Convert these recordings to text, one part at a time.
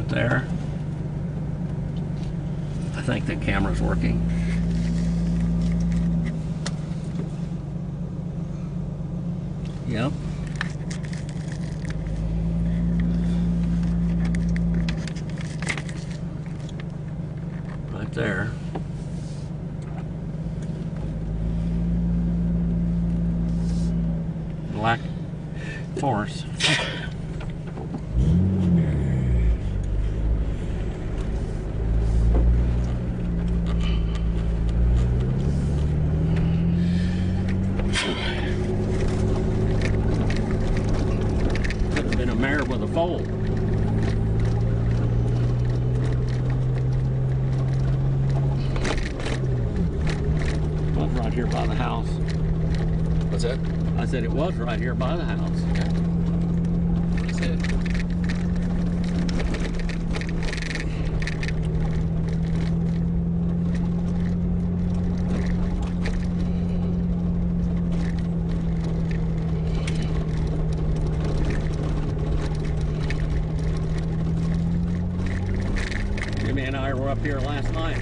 Right there. I think the camera's working. Yep. Right there. Black forest. Could have been a mare with a foal. Was right here by the house. What's that? I said it was right here by the house. That's it. Jimmy and I were up here last night.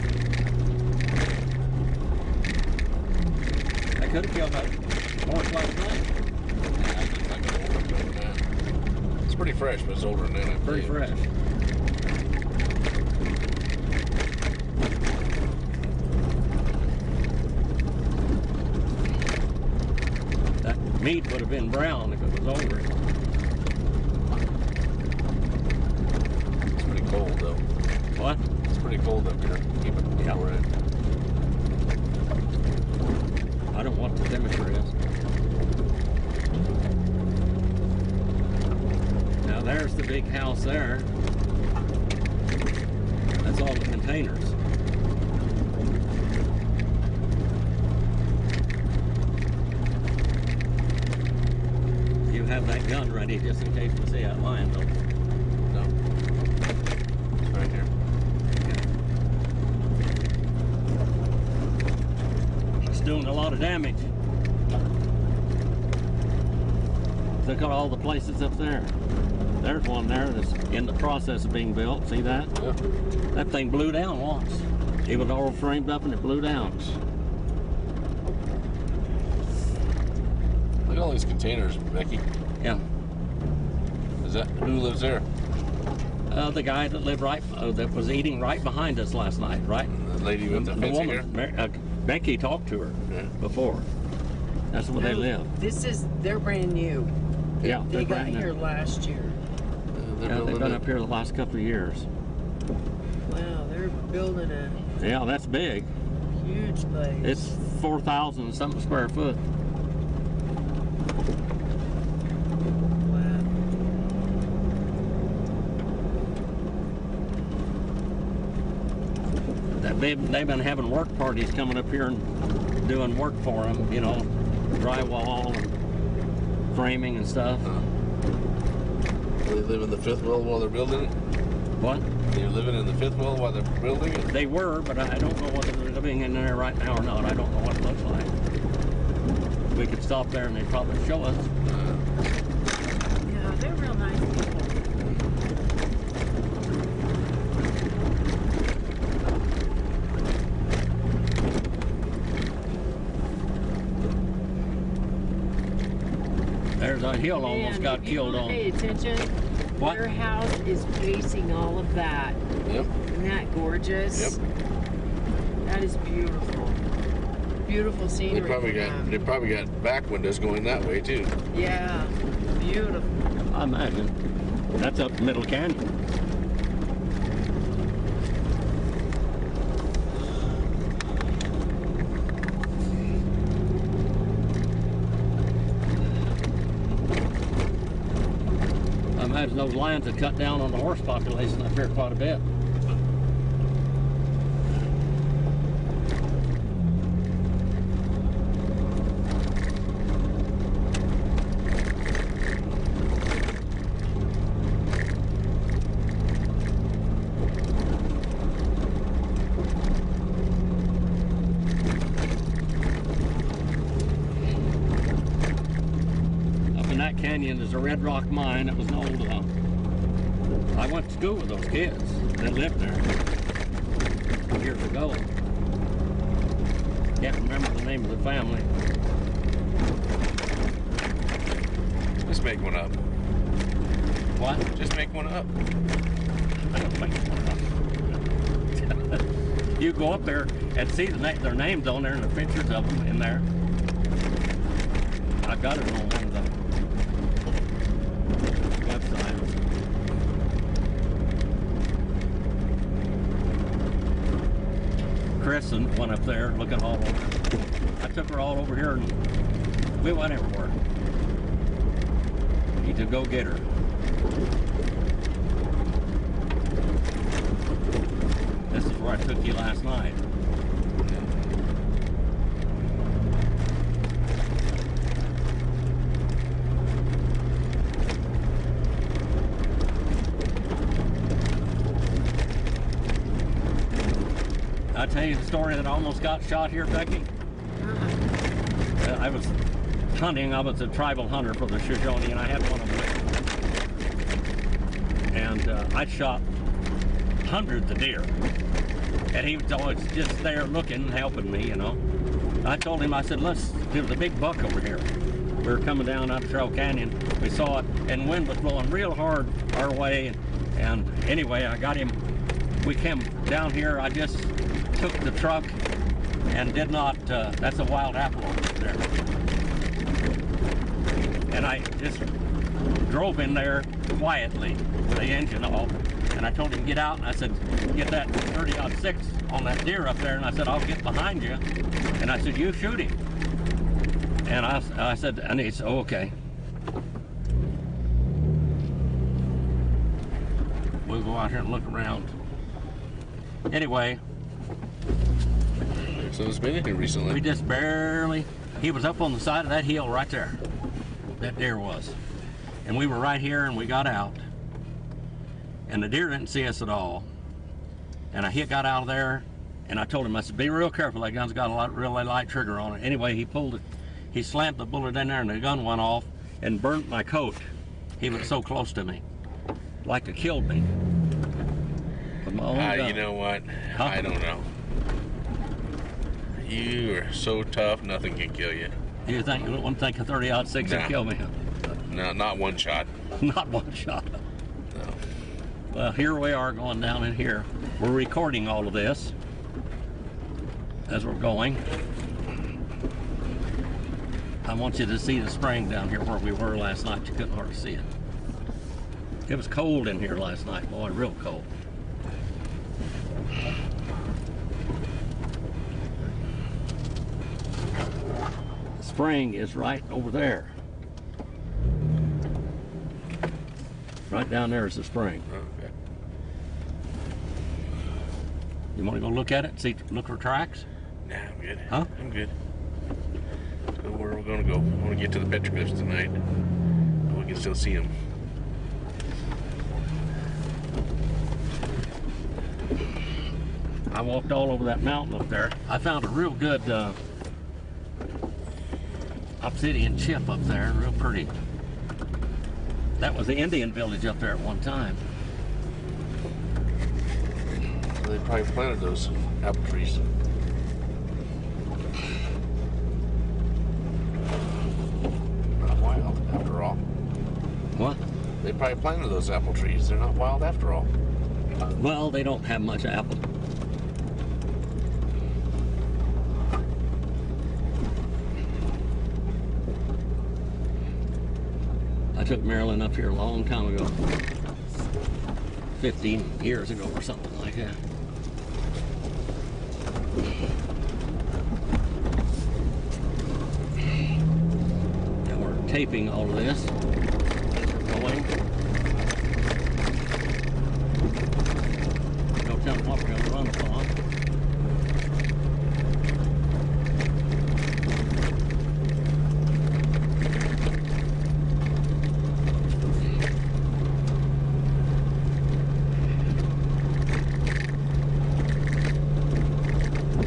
I could have killed that horse last night. It's pretty fresh, but it's older than that. Pretty fresh. That meat would have been brown if it was older. It's pretty cold, though. What? It's pretty cold up here. Keep it Yeah. we're in. I don't know what the temperature is. Now there's the big house there. That's all the containers. You have that gun ready just in case we see that lion though. No. It's right here. It's doing a lot of damage. Look at all the places up there. There's one there that's in the process of being built. See that? Yeah. That thing blew down once. It was all framed up and it blew down. Look at all these containers, Becky. Yeah. Is that who lives there? The guy that lived right, that was eating right behind us last night, right? The lady with the fencing here? woman, Becky talked to her Yeah. before. That's where they live. They're brand new. Yeah, They they're got brand new. here last year. They're Yeah, they've building been it. up here the last couple of years. Wow, they're building a Yeah, that's big. huge place. It's 4,000 something square foot. Wow. They've been having work parties coming up here and doing work for them, you know, drywall and framing and stuff. They live in the fifth wheel while they're building it? What? They're living in the fifth wheel while they're building it? They were, but I don't know whether they're living in there right now or not. I don't know what it looks like. We could stop there and they'd probably show us. Yeah, they're real nice people. There's a hill almost Man, got if you killed wanna on. Pay attention. What? Their house is facing all of that. Yep. Isn't that gorgeous? Yep. That is beautiful. Beautiful scenery. They probably got back windows going that way too. Yeah, beautiful. I imagine. That's up Middle Canyon. I imagine those lions have cut down on the horse population up here quite a bit. Up in that canyon is a red rock mine. It was an old, I went went to school with those kids that lived there years ago. Can't remember the name of the family. Just make one up. What? Just make one up. I don't make one up. You go up there and see their names on there and the pictures of them in there. I got it on one of the websites. Chris and went up there looking all over. I took her all over here and we went everywhere. Need to go get her. This is where I took you last night. I tell you the story that I almost got shot here, Becky. I was hunting. I was a tribal hunter for the Shoshone, and I had one of them. And I shot hundreds of deer. And he was always just there looking and helping me, you know. I told him, I said, there was a big buck over here. We were coming down out of Trail Canyon. We saw it, and wind was blowing real hard our way. And anyway, I got him. We came down here. I just took the truck and did not, that's a wild apple over there. And I just drove in there quietly with the engine off. And I told him, get out, and I said, get that 30-06 on that deer up there. And I said, I'll get behind you. And I said, you shoot him. And I said, and he said, oh, okay. We'll go out here and look around. Anyway. So it's been in here recently. We just barely, he was up on the side of that hill right there. That deer was. And we were right here and we got out. And the deer didn't see us at all. And I got out of there and I told him, I said, be real careful, that gun's got a really light trigger on it. Anyway, he pulled it, he slammed the bullet in there and the gun went off and burnt my coat. He was so close to me. Like it killed me. With my own gun. You know what? Huh? I don't know. You are so tough, nothing can kill you. You wouldn't think a 30-06 would kill me? No, not one shot. Not one shot. No. Well, here we are going down in here. We're recording all of this as we're going. I want you to see the spring down here where we were last night. You couldn't hardly see it. It was cold in here last night, boy, real cold. The spring is right over there. Right down there is the spring. Okay. You want to go look at it? Look for tracks? Nah, I'm good. Huh? I'm good. Let's go where we're gonna go. I want to get to the petroglyphs tonight. We can still see them. I walked all over that mountain up there. I found a real good obsidian chip up there, real pretty. That was the Indian village up there at one time. They probably planted those apple trees. Not wild, after all. What? They probably planted those apple trees. They're not wild after all. Well, they don't have much apple. I took Marilyn up here a long time ago. 15 years ago or something like that. Now we're taping all of this. Going. Don't tell them what we're going to run upon.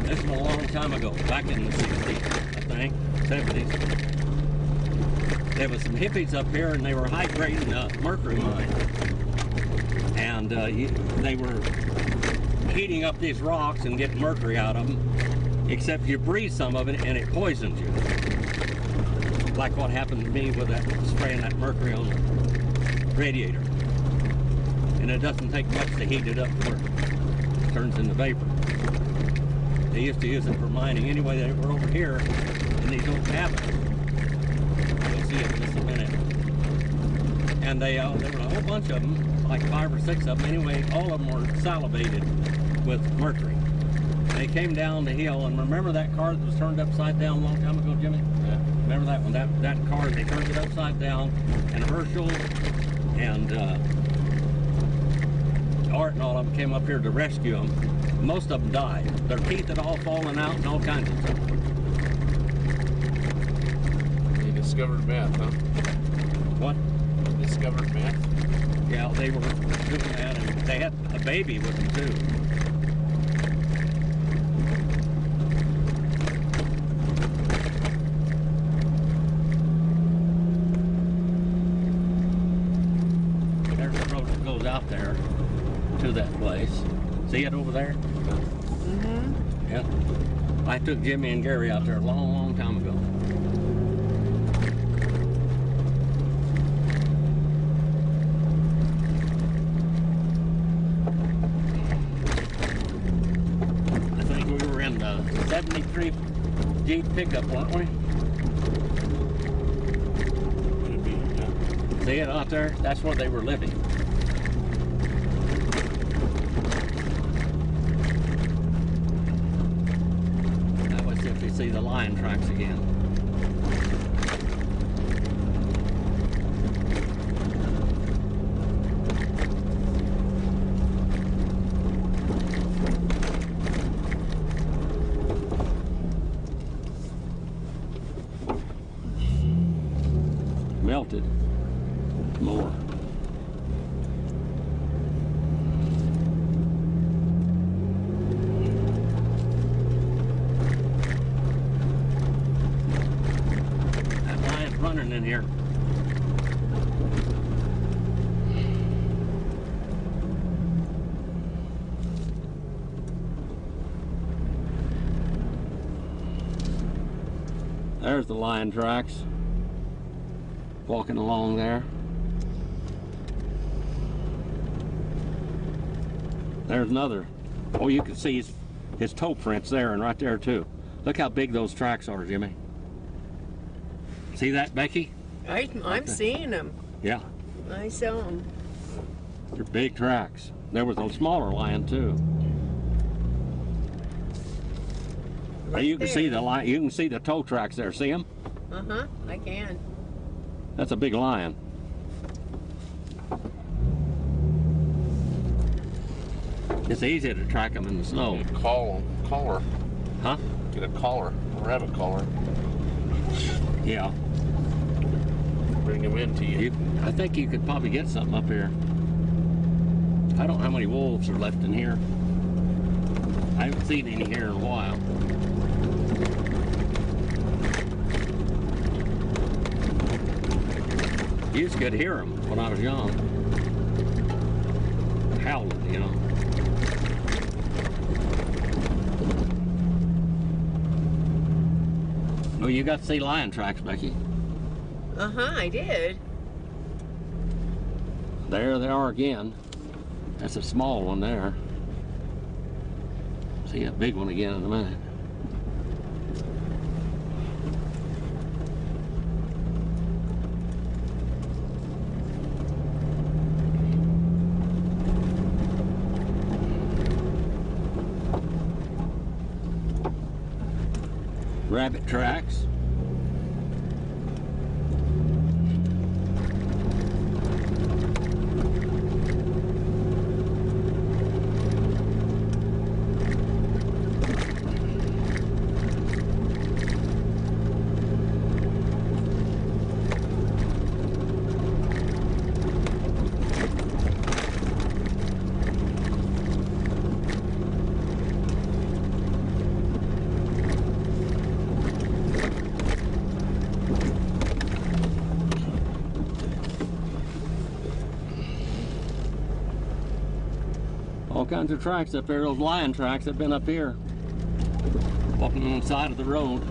This was a long time ago, back in the 60s, I think, 70s. There was some hippies up here and they were high-grading a mercury mine. And and they were heating up these rocks and getting mercury out of them, except you breathe some of it and it poisons you. Like what happened to me with that spraying that mercury on the radiator. And it doesn't take much to heat it up where it turns into vapor. They used to use it for mining. Anyway, they were over here in these old cabins. You'll see it in just a minute. And there were a whole bunch of them, like 5 or 6 of them. Anyway, all of them were salivated with mercury. They came down the hill, and remember that car that was turned upside down a long time ago, Jimmy? Yeah. Remember that one? That car, they turned it upside down, and Herschel and Art and all of them came up here to rescue them. Most of them died. Their teeth had all fallen out and all kinds of stuff. They discovered meth, huh? What? Discovered meth? Yeah, they were doing that, and they had a baby with them too. There's the road that goes out there to that place. See it over there? Mm-hmm. Yeah. I took Jimmy and Gary out there a long, long time ago. I think we were in the 73 Jeep pickup, weren't we? Would it be? Yeah. See it out there? That's where they were living. That was if you see the lion tracks again. Melted more. That lion's running in here. There's the lion tracks. Walking along there. There's another. Oh, you can see his toe prints there and right there too. Look how big those tracks are, Jimmy. See that, Becky? I'm seeing them. Yeah, I saw them. they're big tracks. There was a smaller lion too. Right You can there. see the lion. You can see the toe tracks there. See them? Uh-huh, I can. That's a big lion. It's easy to track them in the snow. Get a collar. Huh? Get a collar, a rabbit collar. Yeah. Bring him in to you. I think you could probably get something up here. I don't know how many wolves are left in here. I haven't seen any here in a while. You used to could hear them when I was young. Howling, you know. Oh, you got to see lion tracks, Becky. Uh-huh, I did. There they are again. That's a small one there. See a big one again in a minute. Rabbit tracks. All kinds of tracks up there. Those lion tracks have been up here. Walking on the side of the road.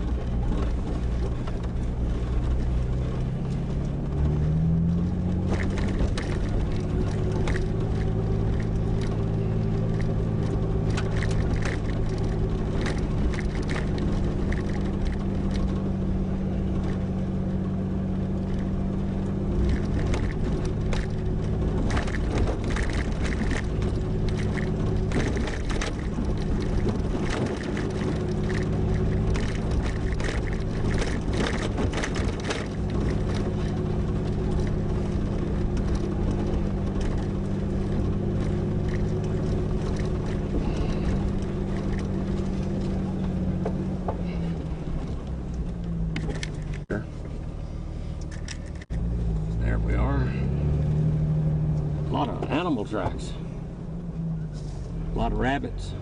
There we are. A lot of animal tracks. A lot of rabbits.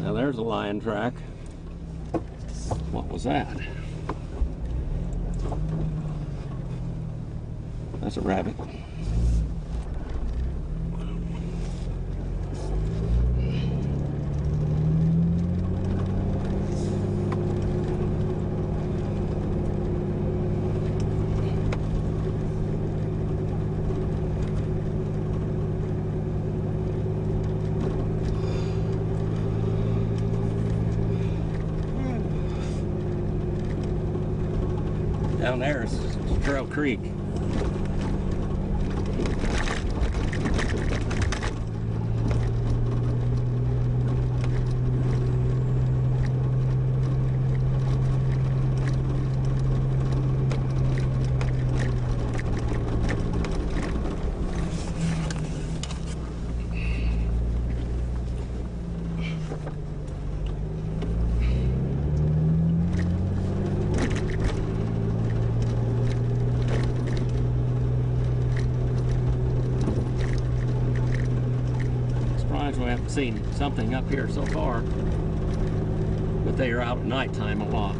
Now there's a lion track. What was that? That's a rabbit. Down there is Trail Creek. We haven't seen something up here so far, but they are out at nighttime a lot.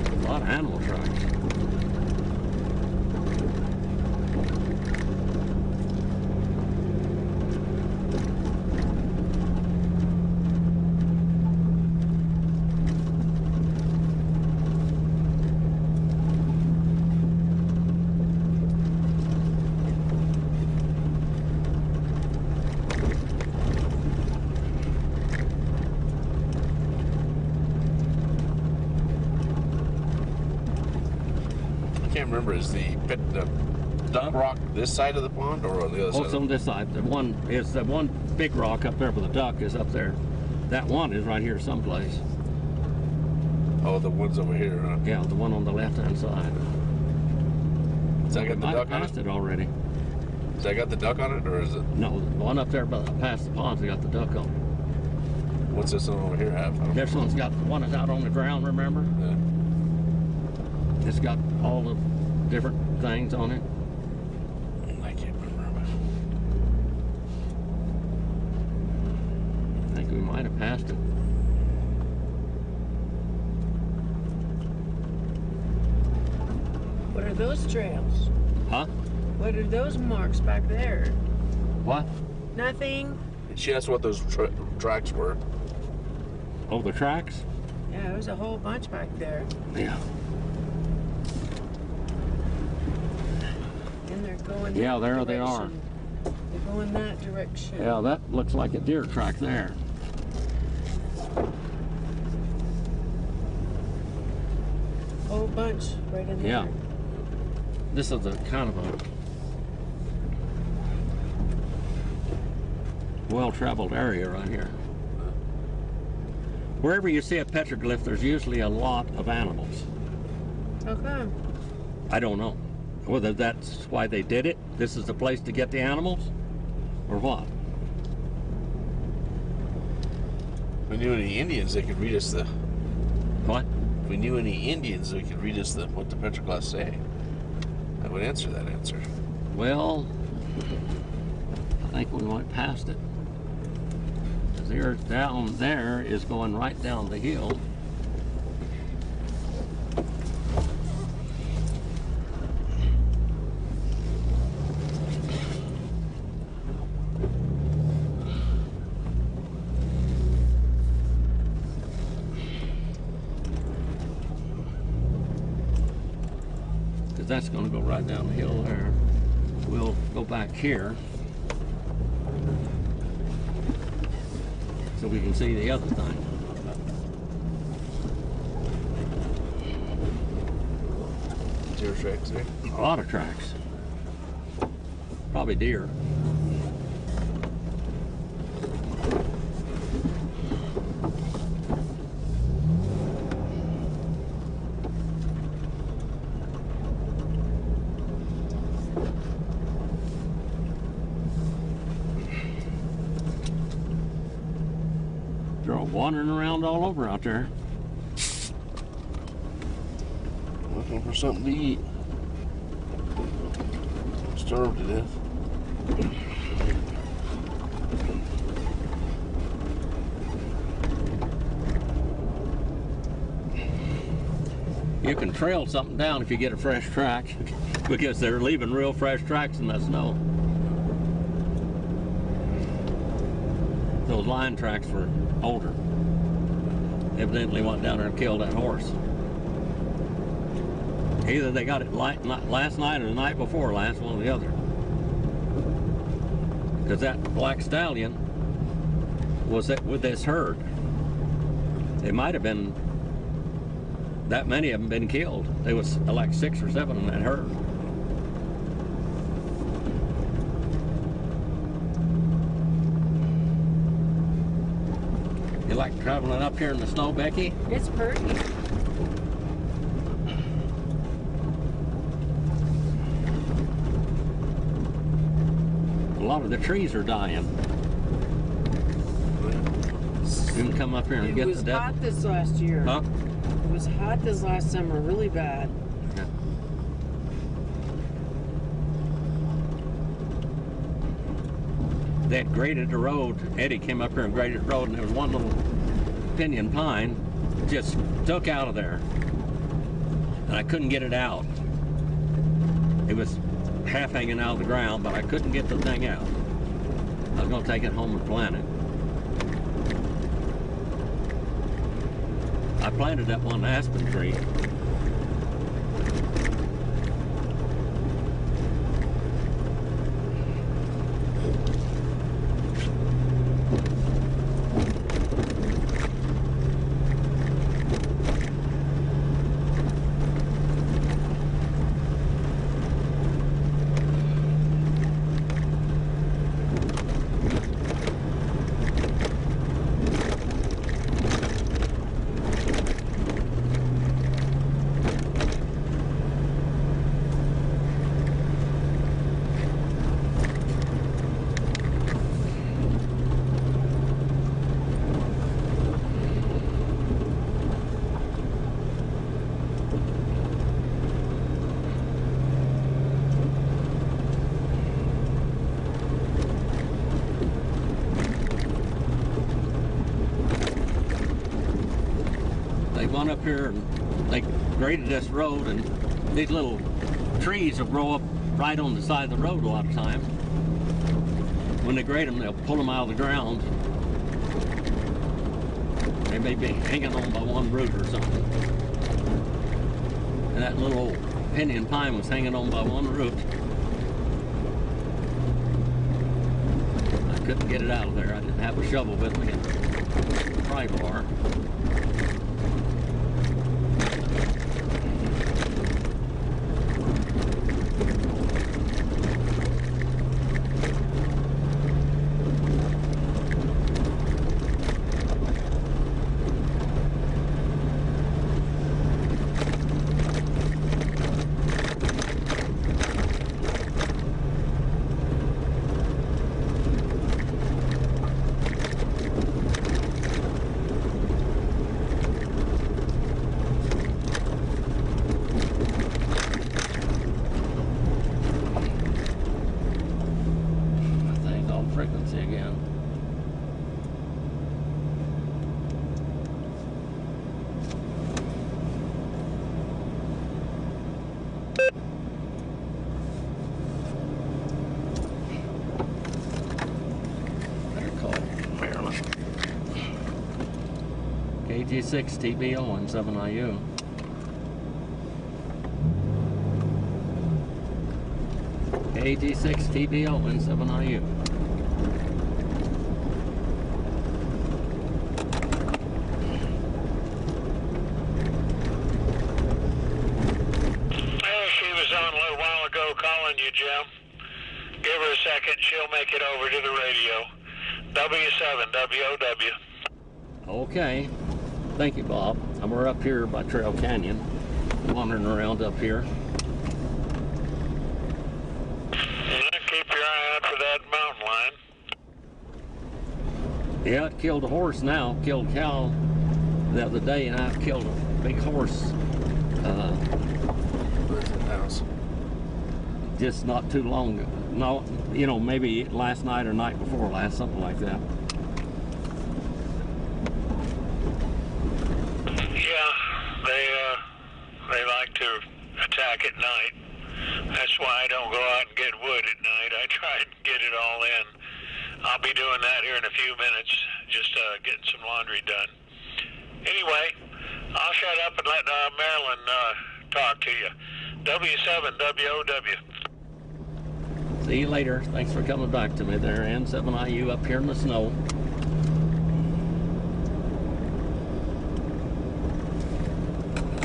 A lot of animal tracks. I can't remember, is the duck rock this side of the pond or on the other side? Oh, it's on this side. The one big rock up there for the duck is up there. That one is right here someplace. Oh, the one's over here, huh? Yeah, the one on the left-hand side. Does that got the I duck on passed it? it already. Does that got the duck on it, or is it? No, the one up there past the ponds, they got the duck on it. What's this one over here have? This one's got the one that's out on the ground, remember? Yeah. It's got all the different things on it. I can't remember. I think we might have passed it. What are those trails? Huh? What are those marks back there? What? Nothing. She asked what those tracks were. Oh, the tracks? Yeah, there's a whole bunch back there. Yeah. And they're going Yeah, that there they are. direction. They're going that direction. Yeah, that looks like a deer track there. Whole bunch right in there. Yeah. This is a kind of a well-traveled area right here. Wherever you see a petroglyph, there's usually a lot of animals. How come? I don't know whether that's why they did it. This is the place to get the animals, or what? If we knew any Indians, they could read us the. What? If we knew any Indians, they could read us what the petroglyphs say. I would answer that answer. Well, I think we went past it. There, down there is going right down the hill. because that's going to go right down the hill there. We'll go back here so we can see the other thing. Deer tracks there. A lot of tracks. Probably deer. They're all wandering around all over out there. Looking for something to eat. Starved to death. You can trail something down if you get a fresh track because they're leaving real fresh tracks in that snow. Those line tracks were older. Evidently went down there and killed that horse. Either they got it last night or the night before last, one or the other. Because that black stallion was with this herd. It might have been, that many of them been killed. There was like 6 or 7 in that herd. You like traveling up here in the snow, Becky? It's pretty. A lot of the trees are dying. You can come up here and get the It was devil. hot this last year. Huh? It was hot this last summer, really bad. Yeah. They had graded the road. Eddie came up here and graded the road, and there was one little pinyon pine just stuck out of there. And I couldn't get it out. It was half hanging out of the ground, but I couldn't get the thing out. I was going to take it home and plant it. I planted that one aspen tree. Went up here and they graded this road, and these little trees will grow up right on the side of the road a lot of times. When they grade them, they'll pull them out of the ground. They may be hanging on by one root or something. And that little old pinyon pine was hanging on by one root. I couldn't get it out of there. I didn't have a shovel with me and a pry bar. Frequency again. They're called Maryland. KG6 TBO and 7IU. KG6TDO in 7IU. She was on a little while ago calling you, Jim. Give her a second, she'll make it over to the radio. W7 WOW. Okay. Thank you, Bob. We're up here by Trail Canyon, wandering around up here. Keep your eye out for that mountain lion. Yeah, it killed a horse now. Killed a cow the other day, and I've killed a big horse Where's the house? just not too long ago. No, you know, maybe last night or night before last, something like that. Yeah, they like to attack at night. That's why I don't go out and get wood at night. I try and get it all in. I'll be doing that here in a few minutes, just getting some laundry done. Anyway, I'll shut up and let Marilyn talk to you. W7 WOW. See you later. Thanks for coming back to me there, and 7IU up here in the snow.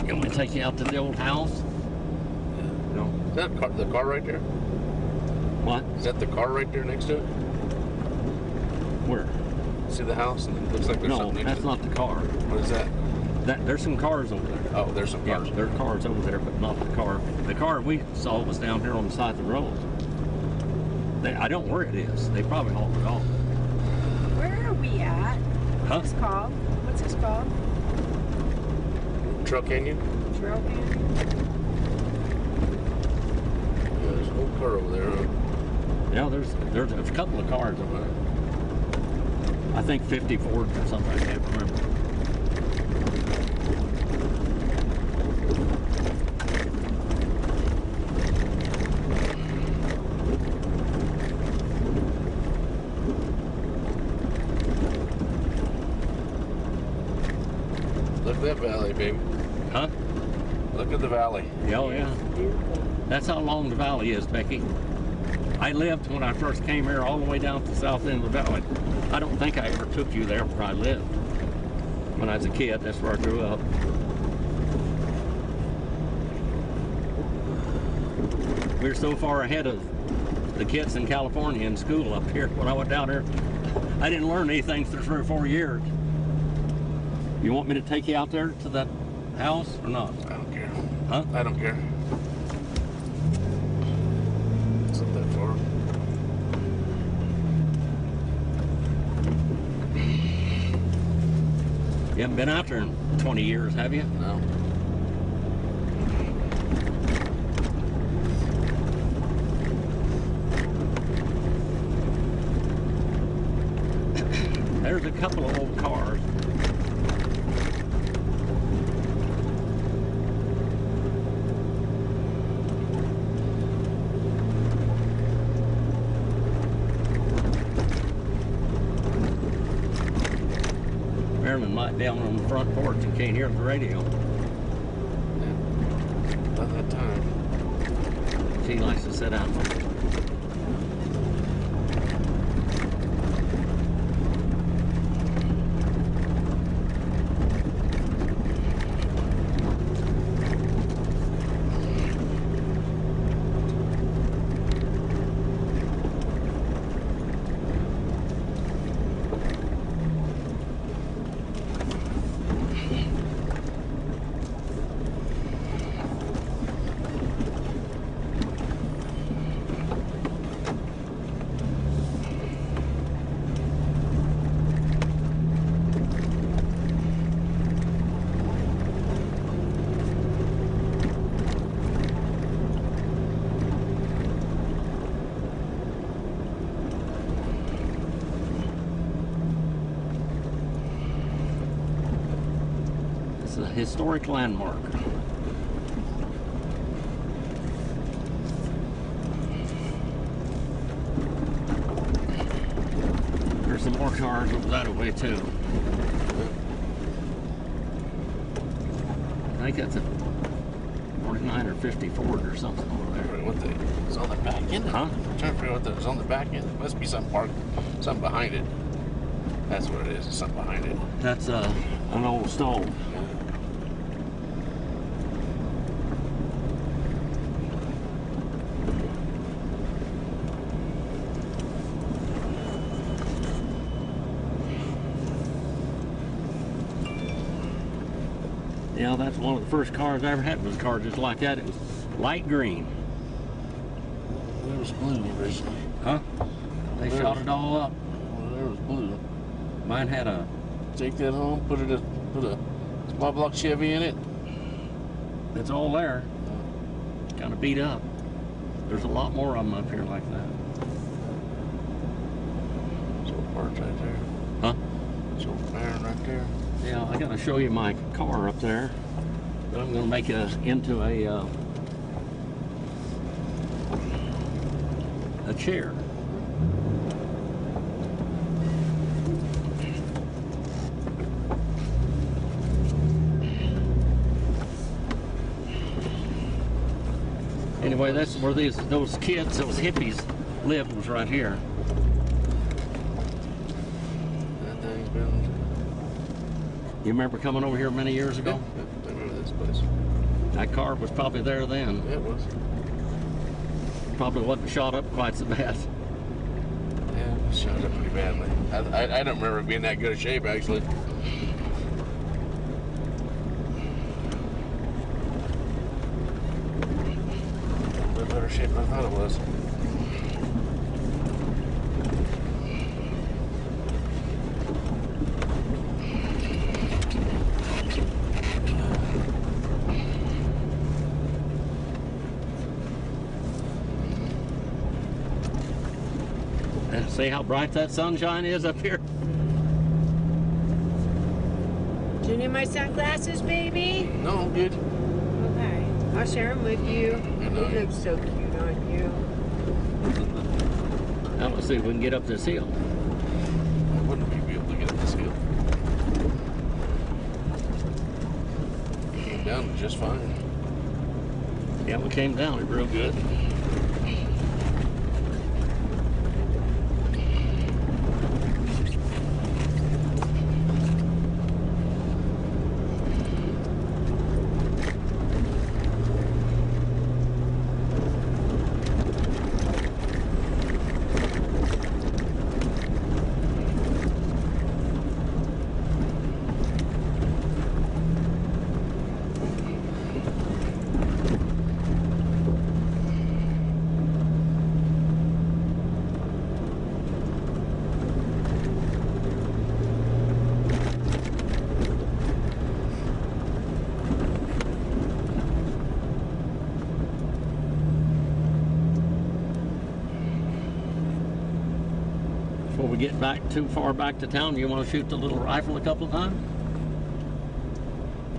You want me to take you out to the old house? No. Is that the car right there? What? Is that the car right there next to it? Where? See the house? And it looks like there's No, something next that's to it. not the car. What is that? There's some cars over there. Oh, there's some cars. Yeah, there are cars over there, but not the car. The car we saw was down here on the side of the road. I don't know where it is. They probably hauled it off. Where are we at? Huh? What's this called? What's this called? Trail Canyon? Trail Canyon? Yeah, there's an old car over there, huh? Yeah, there's a couple of cars over there. I think 50 Fords or something. I can't remember. Look at that valley, baby. Huh? Look at the valley. Yeah, oh, yeah. Beautiful. That's how long the valley is, Becky. I lived when I first came here all the way down to the south end of the valley. I don't think I ever took you there where I lived. When I was a kid, that's where I grew up. We're so far ahead of the kids in California in school up here. When I went down there, I didn't learn anything for 3 or 4 years. You want me to take you out there to that house or not? I don't care. Huh? I don't care. It's not that far. You haven't been out there in 20 years, have you? No. There's a couple of old cars. Marilyn might be out on the front porch and can't hear the radio. By that time. She likes to sit out. It's a historic landmark. There's some more cars over that way too. I think that's a 49 or 50 Ford or something over there. What the? It's on the back end. Huh? I'm trying to figure out what was on the back end. It must be something parked, something behind it. That's what it is. It's something behind it. That's an old stove. Yeah, that's one of the first cars I ever had. Was a car just like that. It was light green. There was blue originally. Huh? They shot it all up. Well, there was blue. Mine had a... Take that home, put a small block Chevy in it. It's all there. Kind of beat up. There's a lot more of them up here like that. It's old parts right there. Huh? It's old iron right there. Yeah, I gotta show you my car up there. But I'm gonna make it into a chair. Anyway, that's where those kids, those hippies lived, was right here. That thing's been. You remember coming over here many years ago? I remember this place. That car was probably there then. Yeah, it was. Probably wasn't shot up quite so bad. Yeah, it shot up pretty badly. I don't remember it being that good a shape, actually. A bit better shape than I thought it was. See how bright that sunshine is up here? Do you need my sunglasses, baby? No, I'm good. Okay. I'll share them with you. They look so cute on you. Now let's see if we can get up this hill. I wouldn't be able to get up this hill. Came down just fine. Yeah, we came down it real good. Before we get back too far back to town, you want to shoot the little rifle a couple of times?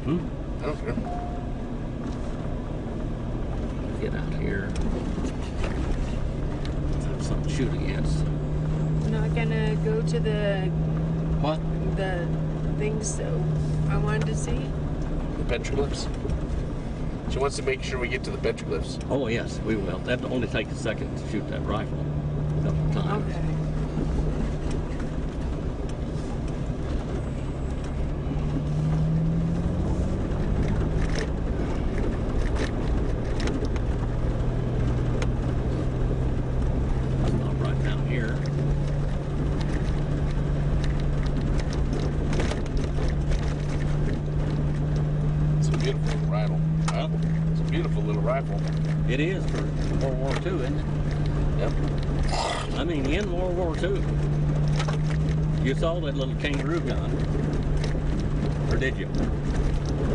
I don't care. Get out here. Let's have something to shoot against. Not gonna go to the What? things so I wanted to see. The petroglyphs. She wants to make sure we get to the petroglyphs. Oh yes, we will. That'll only take a second to shoot that rifle a couple of times. Okay. Stop right down here. It's a beautiful little rifle. It's a beautiful little rifle. It is for World War II, isn't it? Yep. I mean, in World War II. You saw that little kangaroo gun. Or did you?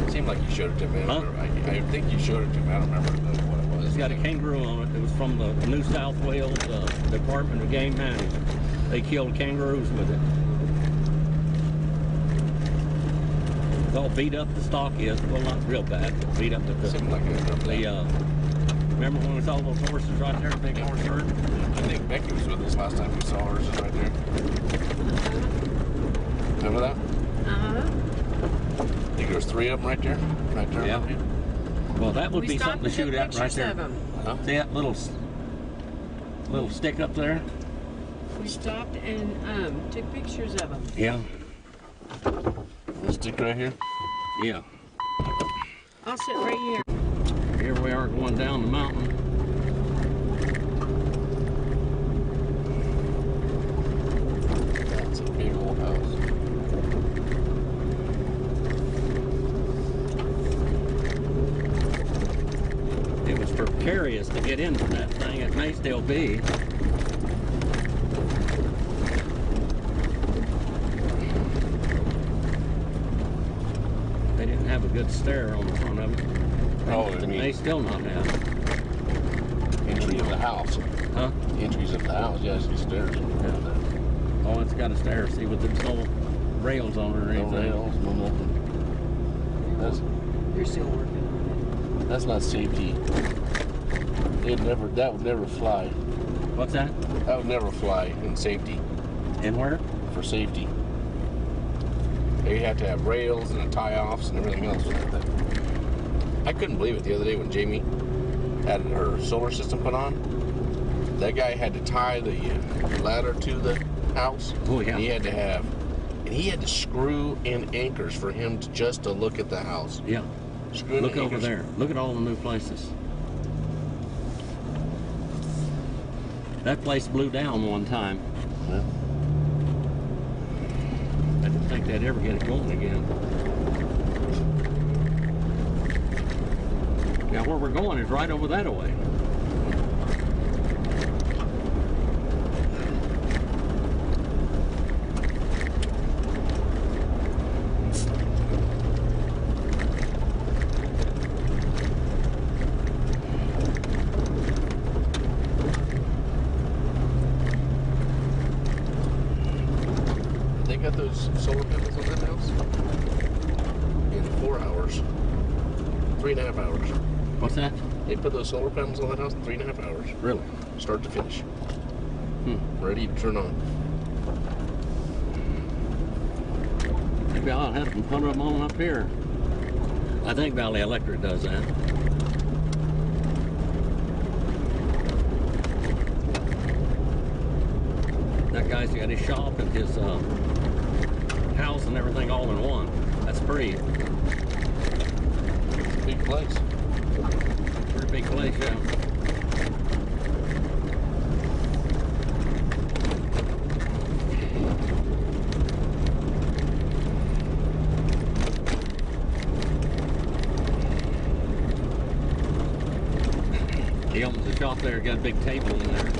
It seemed like you showed it to me. Huh? I think you showed it to me. I don't remember what it was. It's got a kangaroo on it. It was from the New South Wales Department of Game Management. They killed kangaroos with it. It's all beat up, the stock is. Well, not real bad, but beat up at the... Seemed like I remember that. Remember when we saw those horses right there, big horse herd? I think Becky was with us last time we saw hers right there. Remember that? Uh-huh. I think there was 3 of them right there. Right there. Yeah. Right here. Well, that would We be stopped something to and shoot took at right pictures there. of 'em. Huh? See that little stick up there? We stopped and took pictures of them. Yeah. This stick right here. Yeah. I'll sit right here. Here we are going down the mountain. That's a big old house. It was precarious to get into that thing. It may still be. They didn't have a good stair on the front of it. Oh, I They mean, still not have. entry of the house. Huh? Entries of the house. Yeah, see stairs. Yeah. Oh, it's got a stair. See, with them little rails on it or No anything. rails, no nothing. You're still working on That's not safety. That would never fly. What's that? That would never fly in safety, And where? for safety. You have to have rails and tie-offs and everything else. I couldn't believe it the other day when Jamie had her solar system put on. That guy had to tie the ladder to the house. Oh, yeah. And he had to screw in anchors for him to look at the house. Yeah. Screw in Look over anchors. there. Look at all the new places. That place blew down one time. Yeah. I didn't think they'd ever get it going again. Now where we're going is right over that way. They got those solar panels on that house in 4 hours. 3.5 hours. What's that? They put those solar panels on that house in 3.5 hours. Really? Start to finish. Ready to turn on. Maybe I'll have them put them on up here. I think Valley Electric does that. That guy's got his shop and his house and everything all in one. That's pretty Big place. big place, yeah. He owns the shop there, got a big table in there.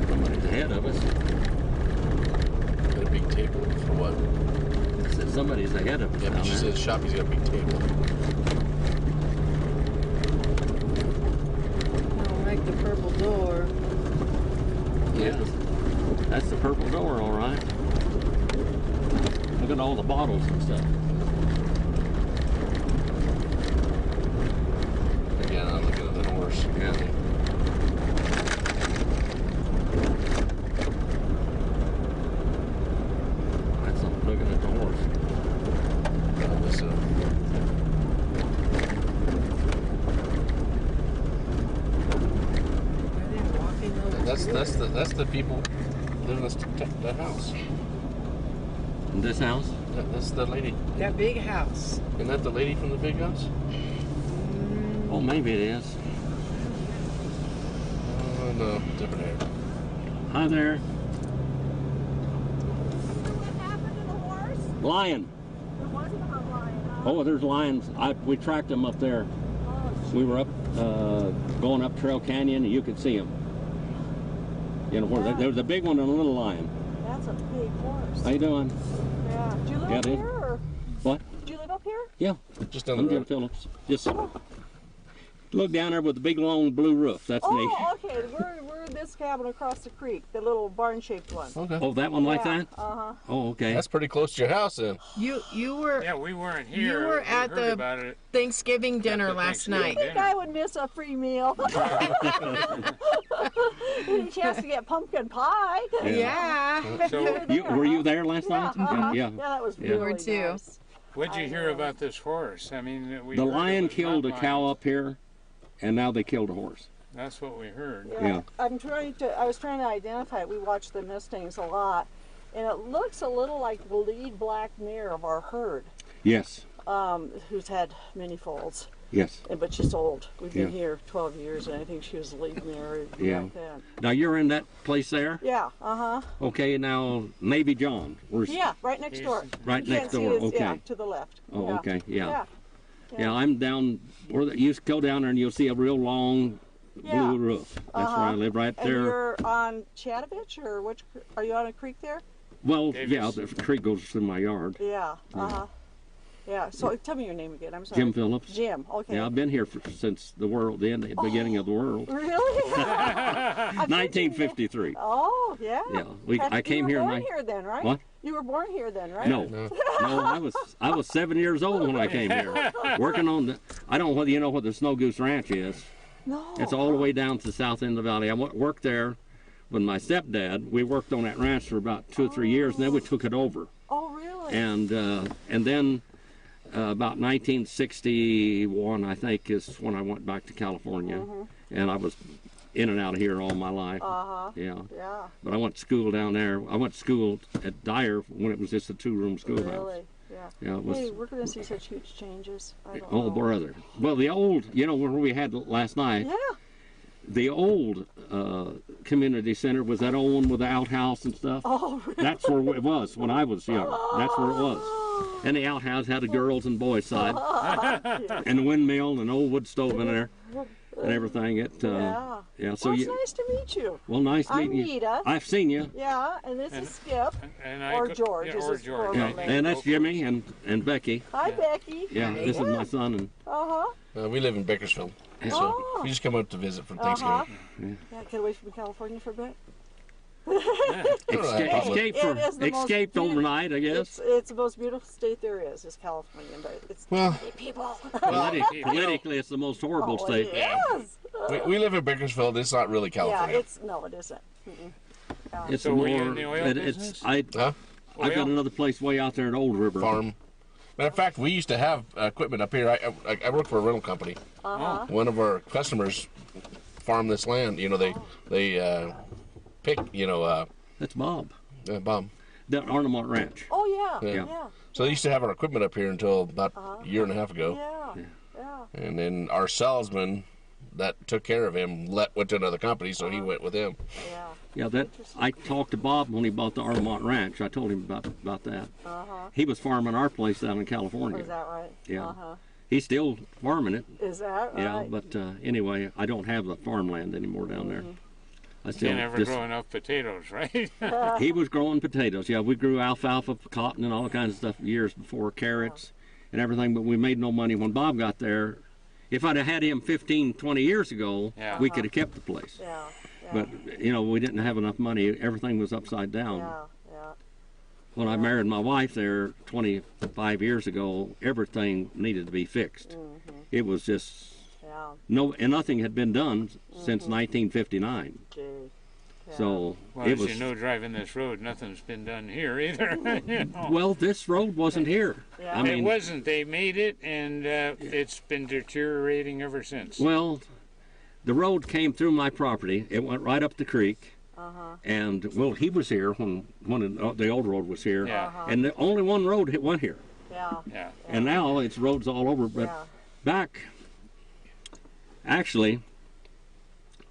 Somebody's ahead of us. Got a big table for what? I said somebody's ahead of us Yeah, down but she there. says shop, he's got a big table. I don't like the purple door. Yeah, that's the purple door, all right. Look at all the bottles and stuff. Again, I'm looking at the horse. Yeah. That's I'm looking at the horse. Are they walking over? That's the people live in that house. In this house? That's the lady. That big house. Isn't that the lady from the big house? Oh, maybe it is. Oh no, different hair. Hi there. What happened to the horse? Lion. There wasn't a lion. Oh, there's lions. We tracked them up there. Oh, We were up, going up Trail Canyon, and you could see them. You know, where there was a big one and a little lion. that's a big horse. How you doing? Yeah. Do you live Yeah, up dude. here? Or What? do you live up here? Yeah, Just down I'm the Jim road. Phillips. Just look down there with the big long blue roof. That's me. Oh, okay. We're in this cabin across the creek, the little barn-shaped one. Okay. Oh, that one like Yeah, that? Uh-huh. Oh, okay. That's pretty close to your house then. You were Yeah, we weren't here. You were We at heard the about it. Thanksgiving dinner the last Thanksgiving night. I think I would miss a free meal. Any chance to get pumpkin pie? Yeah. So Were you there last night? Uh-huh. Yeah. Yeah, that was Yeah. really We were too. nice. What'd you hear about this horse? I mean, The lion killed a cow up here, and now they killed a horse. That's what we heard. Yeah. I was trying to identify it. We watch the Mustangs a lot, and it looks a little like the lead black mare of our herd. Yes. Who's had many foals. Yes. But she's old. We've been here 12 years, and I think she was the lead mare back then. Now you're in that place there? Yeah. Okay. Now Navy John. Yeah, right next door. Right You next can't see door. his- Okay. Yeah, to the left. Oh, yeah. okay. Yeah. Yeah. I'm down where you go down there and you'll see a real long Yeah. blue roof. That's where I live, right And there. you're on Chatovich, or which? Are you on a creek there? Well, Davis. yeah, the creek goes through my yard. Yeah. Yeah. So tell me your name again. I'm sorry. Jim Phillips. Jim. Okay. Yeah, I've been here since the beginning of the world. Really? 1953. Oh, yeah. Yeah, I You came were here. born here then, right? What? You were born here then, right? No, I was 7 years old when I came here, working on the. I don't know whether you know what the Snow Goose Ranch is. No. It's all the way down to the south end of the valley. I worked there with my stepdad. We worked on that ranch for about 2 or 3 years, and then we took it over. Oh, really? And then about 1961, I think, is when I went back to California, and I was in and out of here all my life. Yeah. Yeah. But I went to school down there. I went to school at Dyer when it was just a 2-room schoolhouse. Really? Yeah. Yeah, it was. Hey, we're going to see such huge changes. I don't Oh, know. brother. Well, the old, where we had last night, Yeah. the old community center was that old one with the outhouse and stuff. Oh, really? That's where it was when I was young. That's where it was. And the outhouse had a girls and boys side, and the windmill and an old wood stove in there, and everything. Yeah. So Well, it's nice to meet you. Well, nice I'm meeting you. Nita. I've seen you. Yeah, and this is Skip. And Or George, Yeah, is or his George. formal Yeah, name. and that's Jimmy and Becky. Hi, Becky. Yeah, this is my son. And We live in Bakersfield, so Oh. we just come up to visit for Thanksgiving. Yeah, get away from California for a bit. escaped It is the most escaped beautiful- overnight, I guess. It's the most beautiful state there is California, but it's Well, people. Politically, it's the most horrible Oh, state. it is. we live in Bakersfield. It's not really Yeah, California. it isn't. It's So more. were you in the oil business? I've got Oil? another place way out there at Old River. Farm. Matter of fact, we used to have equipment up here. I work for a rental company. One of our customers farm this land. They pick. That's Bob. Bomb. The Arnamont Ranch. Oh yeah, Yeah. yeah, So they used to have our equipment up here until about a year and a half ago. yeah. And then our salesman that took care of him went to another company, so he went with him. Yeah, I talked to Bob when he bought the Arnamont Ranch. I told him about that. He was farming our place down in California. Is that right? Yeah. He's still farming it. Is that right? Yeah, but anyway, I don't have the farmland anymore down there. I still You never grow enough potatoes, right? He was growing potatoes. Yeah, we grew alfalfa, cotton, and all kinds of stuff years before, carrots and everything, but we made no money. When Bob got there, if I'd have had him 15, 20 years ago, we could have kept the place. Yeah. But, we didn't have enough money. Everything was upside down. Yeah. When I married my wife there 25 years ago, everything needed to be fixed. It was just, nothing had been done since 1959. Gee. So Well, it as was. you know, driving this road, nothing's been done here either. Well, this road wasn't here. Yeah. I mean, It wasn't. They made it, and it's been deteriorating ever since. well, the road came through my property. It went right up the creek. And he was here when the old road was here. Yeah. And the only one road went here. Yeah. And now it's roads all over. But back, actually,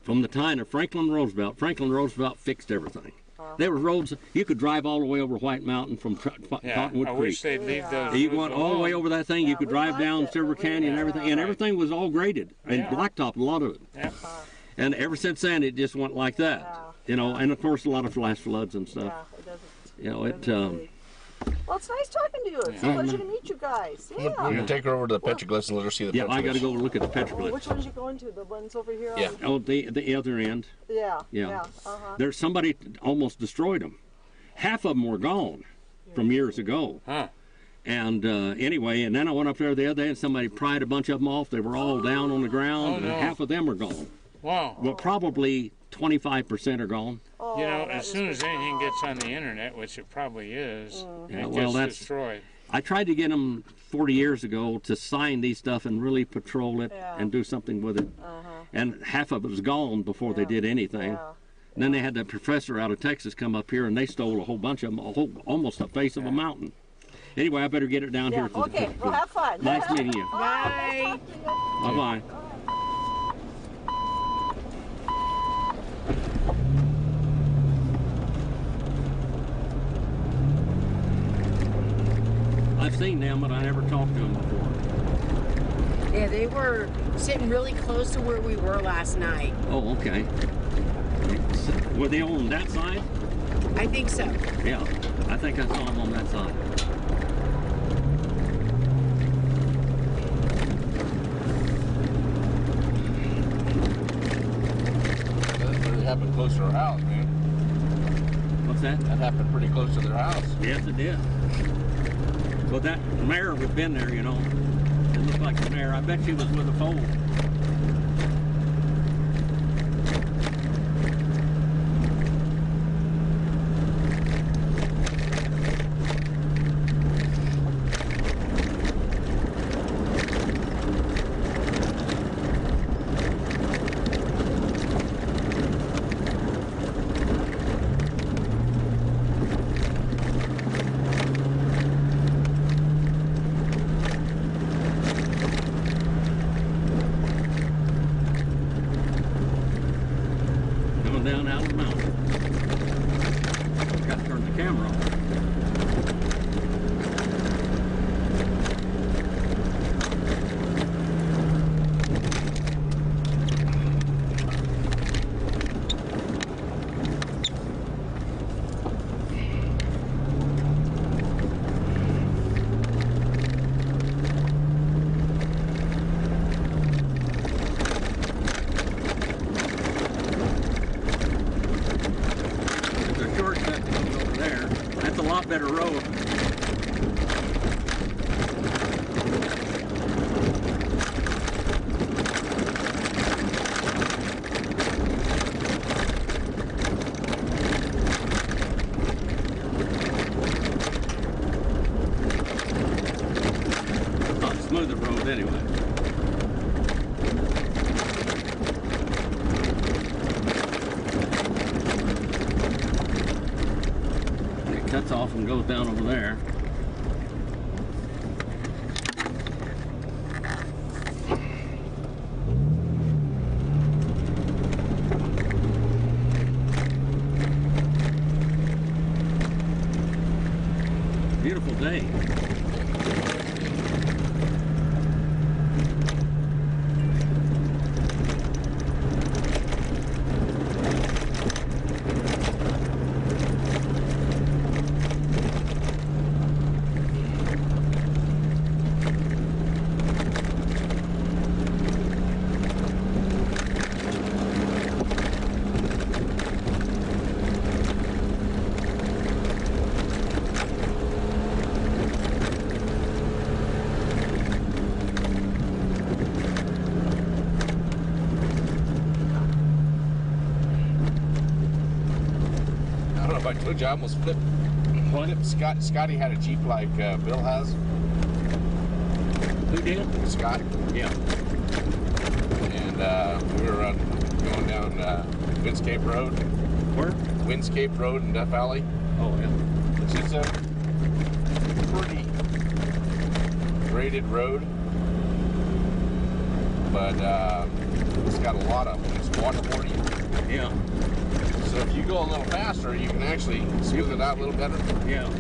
from the time of Franklin Roosevelt fixed everything. There were roads you could drive all the way over White Mountain from Cottonwood I Creek. wish they'd leave those. You roads went all the way alone. over that thing. You could drive down Silver Canyon and everything, and everything was all graded and blacktop. A lot of it. Yeah. And ever since then, it just went like that. And of course, a lot of flash floods and stuff. It doesn't. Well, it's nice talking to you. It's a pleasure to meet you guys. I'm gonna take her over to the petroglyphs and let her see the petroglyphs. I got to go look at the Which petroglyphs. ones you going to? The ones over here? Yeah. Oh, the other end. Yeah. There's somebody almost destroyed them. Half of them were gone from years ago. Huh. And anyway, and then I went up there the other day and somebody pried a bunch of them off. They were all down on the ground, and half of them are gone. Wow. Well, probably 25% are gone. You know, as soon as anything gets on the internet, which it probably is, it gets destroyed. I tried to get them 40 years ago to sign these stuff and really patrol it and do something with it. And half of it was gone before they did anything. And then they had that professor out of Texas come up here, and they stole a whole bunch of them, almost the face of a mountain. Anyway, I better get it down here. Okay, well, have fun. Nice meeting you. Bye. Bye-bye. I've seen them, but I never talked to them before. Yeah, they were sitting really close to where we were last night. Oh, okay. Were they on that side? I think so. Yeah, I think I saw them on that side. That really happened close to our house, man. What's that? That happened pretty close to their house. Yes, it did. Well, that mare had been there, you know. It looked like a mare. I bet she was with a foal. Down out of the mountain. Got to turn the camera on. Better road. Not smoother road anyway. Cuts off and goes down over there. Beautiful day. I told you I almost flipped. Scotty had a Jeep like Bill has. Who did? Scott. Yeah. And we were going down Windscape Road. Where? Windscape Road in Death Valley. Oh, yeah. Which is a pretty graded road. But it's got a lot of waterboarding. Yeah. So if you go a little faster, you can actually smooth it out a little better. Yeah.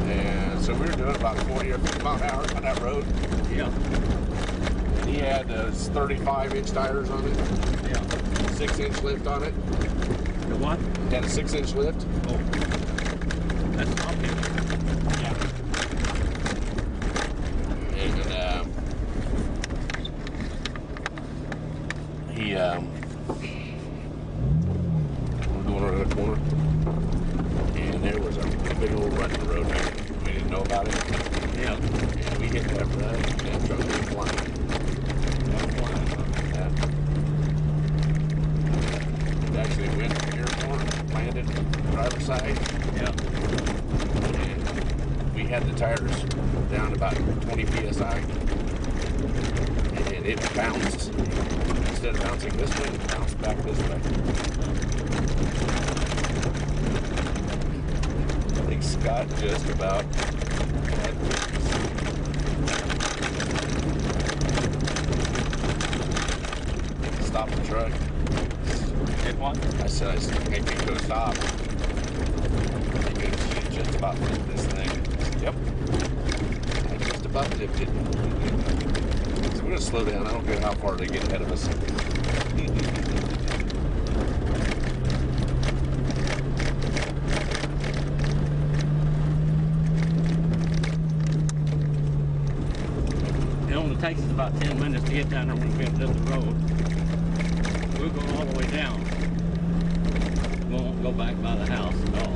And so we were doing about 40 or 50 mile an hour on that road. Yeah. And he had 35-inch tires on it. Yeah. 6-inch lift on it. The what? He had a 6-inch lift. Oh. That's top end. Yeah. And he going around the corner, and there was a big old rut in the road. We didn't know about it. Yeah. And we hit that rut, and that truck was flying. It actually went to the airport, landed on the driver's side. Yeah. And we had the tires 20 psi, and it bounced. Instead of bouncing this way, it bounced back this way. I think Scott just about had stop the truck. Did what? I said I think we could stop. Because she just about flipped this thing. Yep. I just about flipped it. So we're gonna slow down. I don't care how far they get ahead of us. It only takes us about 10 minutes to get down there when we get to the road. We'll go all the way down. We won't go back by the house at all.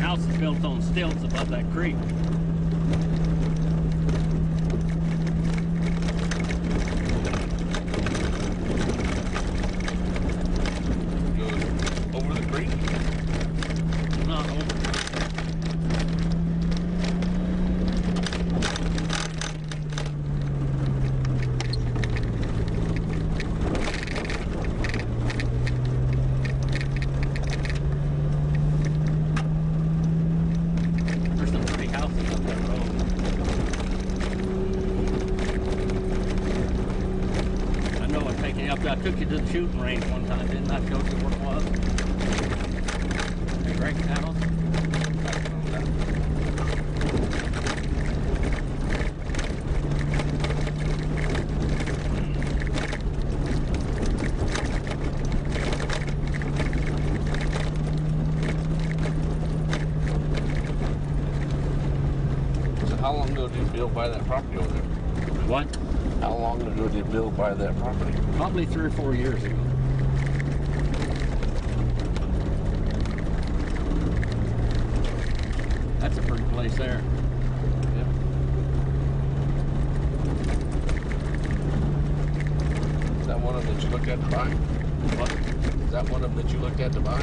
House is built on stilts above that creek. Goes over the creek. Not over. There's some pretty houses up that road. I know I'm taking you up there. I took you to the shooting range one time, didn't I? Showed you where it was. Hey, Greg House. So how long ago did you build by that property over there? What? How long ago did you build by that property? Probably 3 or 4 years ago. That's a pretty place there. Yep. Is that one of them that you looked at to buy? What? Is that one of them that you looked at to buy?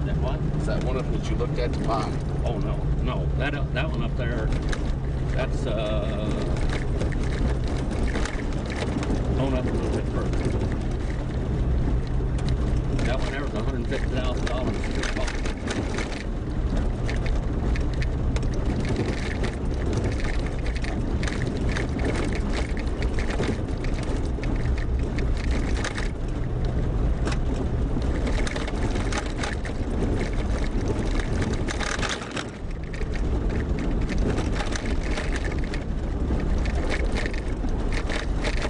That what? Is that one of them that you looked at to buy? Oh no, no. That one up there. That's going up a little bit further. That one there was $150,000.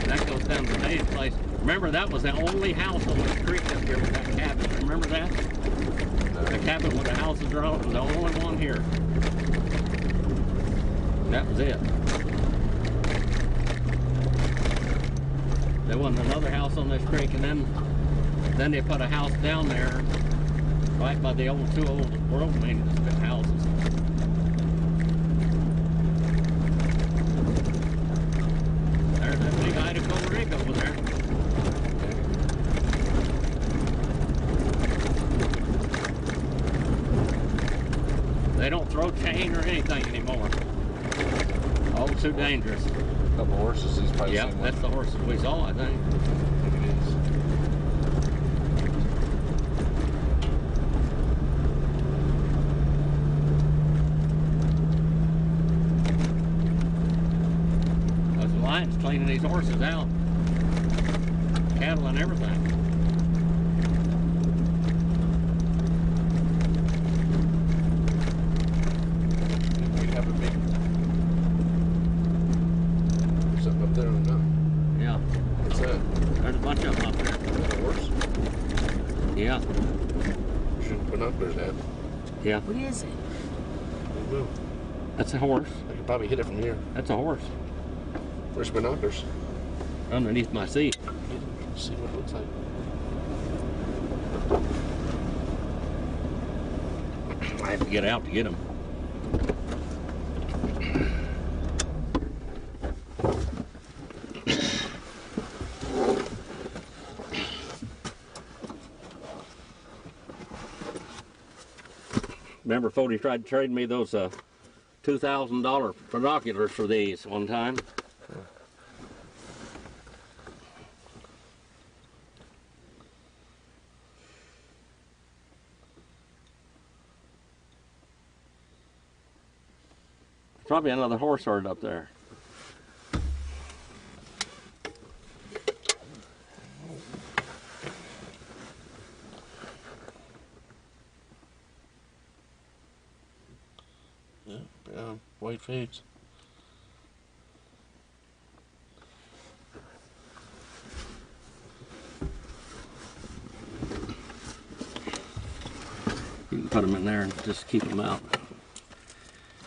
That goes down to Dave's place. Remember, that was the only house on this creek up here with that cabin. Remember that? The cabin with the houses are on, the only one here. That was it. There wasn't another house on this creek, and then they put a house down there, right by the two old world maintenance houses. There's that big Idaho rig over there. They don't throw chain or anything anymore. All too dangerous. Couple horses, he's probably Yep, the same that's the horses we saw, I think. one. I think it is. Those lions cleaning these horses out. Cattle and everything. We have a big. There's something up there or not? Yeah, What's that? there's a bunch of them up there. Is that a horse? Yeah, Shouldn't put binoculars at. yeah. What is it? Move. That's a horse. I could probably hit it from here. That's a horse. Where's binoculars? Underneath my seat. Let's see what it looks like. I have to get out to get them. Remember, Fody tried to trade me those $2,000 binoculars for these one time. Probably another horse herd up there. Yeah, white fades. You can put them in there and just keep them out.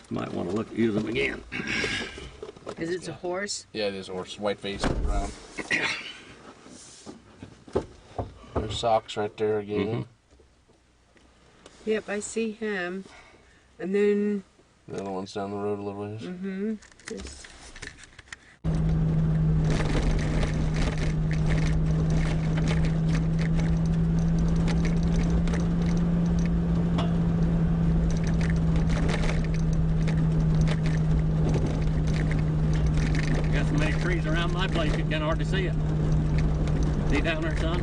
Might want to use them again. Is it a horse? Yeah, it is a horse. White face brown. There's socks right there again. Yep, I see him. And then... The other one's down the road a little ways. This. Got so many trees around my place you can hardly see it. See down there, son?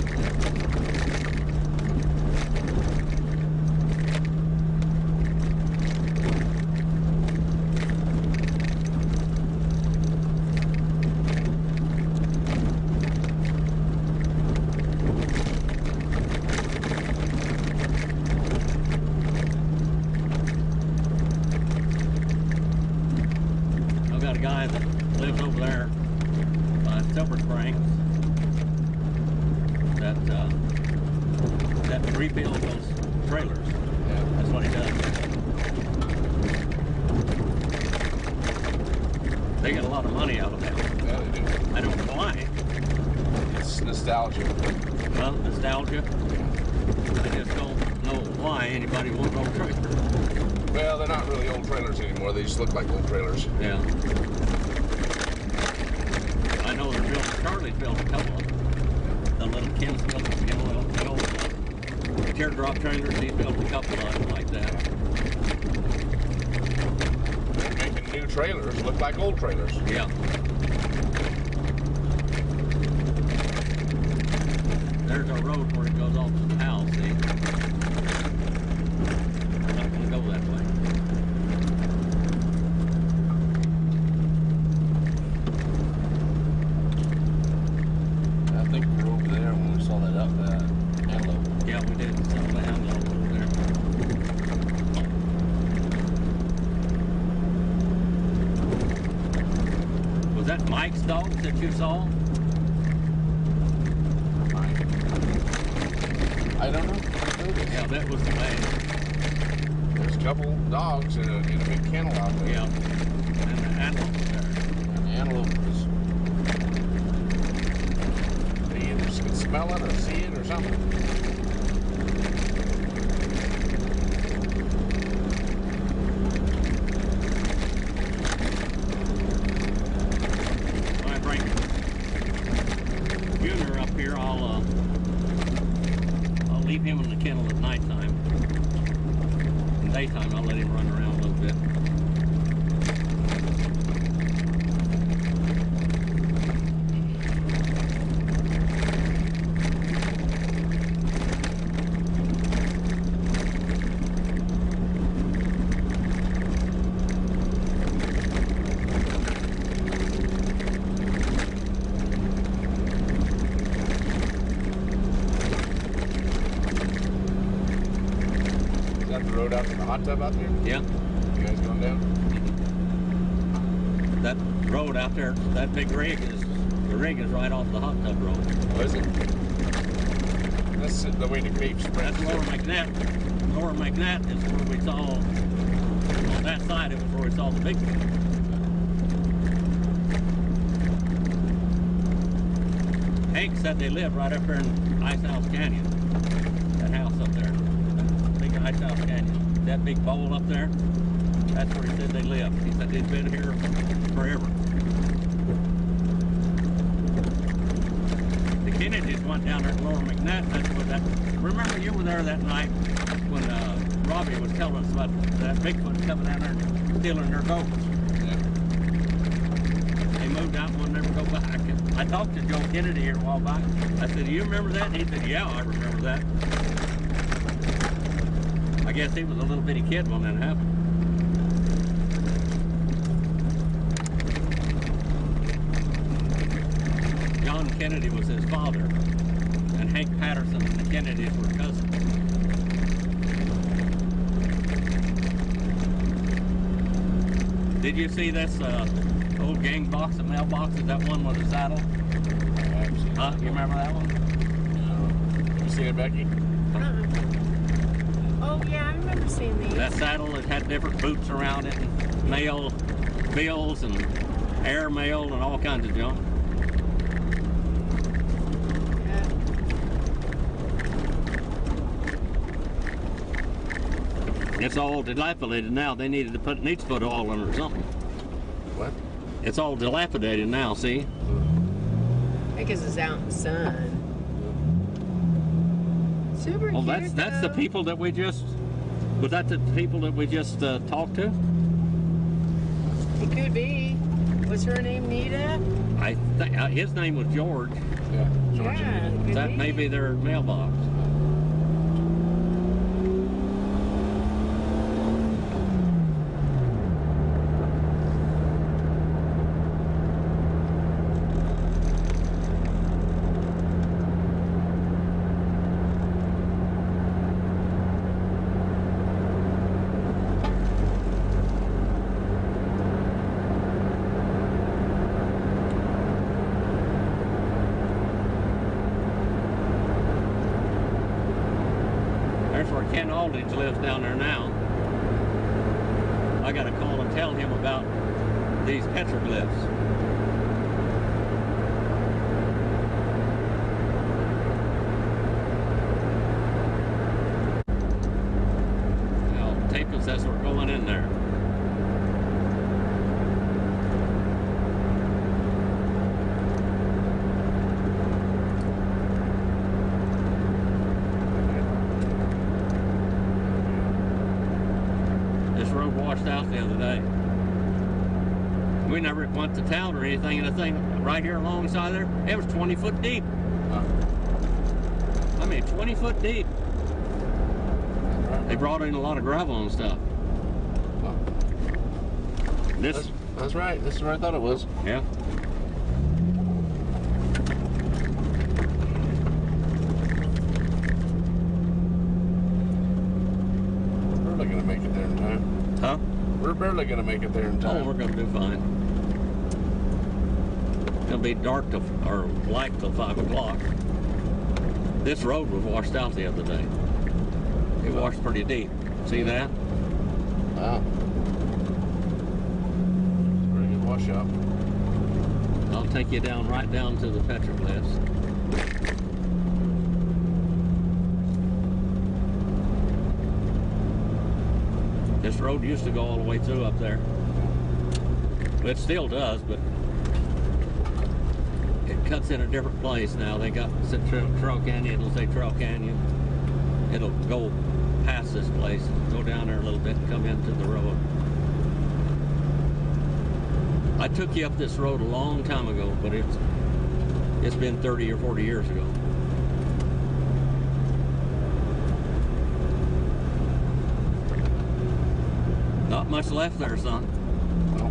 I've got a guy that lives over there by Silver Springs that rebuilds those trailers. Yeah. That's what he does. They get a lot of money out of that. Yeah, they do. I don't know why. It's nostalgia. Well, nostalgia. I just don't know why anybody wants old trailers. Well, they're not really old trailers anymore. They just look like old trailers. Yeah. I know they're built. Charlie's built a couple of them. The little Ken's built, little teardrop trailers. He's built a couple of them like that. They're making new trailers look like old trailers. Yeah. There's a road where it goes off to the house, see? I'm not going to go that way. I think we were over there when we saw that antelope. Yeah, we did. So the antelope over there. Was that Mike's dogs that you saw? I don't know. Yeah, that was the man. There's a couple dogs in a big kennel out there. Yeah. And the antelope was there. And the antelope was. They either could smell it or see it or something. When I bring Junior up here, I'll leave him in the kennel at nighttime. In daytime, I'll let him run around a little bit. Is that the road out to the hot tub out there? Yeah. You guys going down? That road out there, that big rig the rig is right off the hot tub road. Oh, is it? That's the way to Cape Springs. That's Lower McNatt. Lower McNatt is where we saw, on that side it was where we saw the big one. Hank said they lived right up there in Ice House Canyon. That house up there. Big Ice House Canyon. That big bowl up there. That's where he said they lived. He said they'd been here forever. The Kennedys went down there to Lower McNutt. That's where that. Remember you were there that night when Robbie was telling us about that Bigfoot coming down there and stealing their goats. Yeah. They moved out and would never go back. I talked to Joe Kennedy here a while back. I said, do you remember that? And he said, yeah, I remember that. I guess he was a little bitty kid when that happened. John Kennedy was his father, and Hank Patterson and the Kennedys were cousins. Did you see this old gang box of mailboxes? That one with the saddle? Huh? You remember that one? You seen it, Becky? Oh, yeah, I remember seeing these. That saddle, it had different boots around it, and mail, bills, and air mail, and all kinds of junk. It's all dilapidated now. They needed to put oil in it or something. What? It's all dilapidated now, see? Because it's out in the sun. Super Well, cute, that's the though. people that we just... Was that the people that we just talked to? It could be. Was her name Nita? I think his name was George. Yeah. George Yeah, and Nita. could That be. may be their mailbox. There's where Ken Aldridge lives down there now. I got to call and tell him about these petroglyphs. Now, tape us as we're going in there. This road washed out the other day. We never went to town or anything, and the thing right here alongside there, it was 20 foot deep. I mean, 20 foot deep. They brought in a lot of gravel and stuff. This, That's right. This is where I thought it was. yeah. We're barely gonna make it there in time. Huh? We're barely gonna make it there in Oh, time. we're gonna do fine. It'll be dark till, or light till 5 o'clock. This road was washed out the other day. It washed pretty deep. See that? Wow. Pretty good washout. I'll take you down right down to the petroglyphs. This road used to go all the way through up there. It still does, but it cuts in a different place now. They got Trail Canyon, it'll say Trail Canyon. It'll go past this place, go down there a little bit and come into the road. I took you up this road a long time ago, but it's been 30 or 40 years ago. Not much left there, son. Well,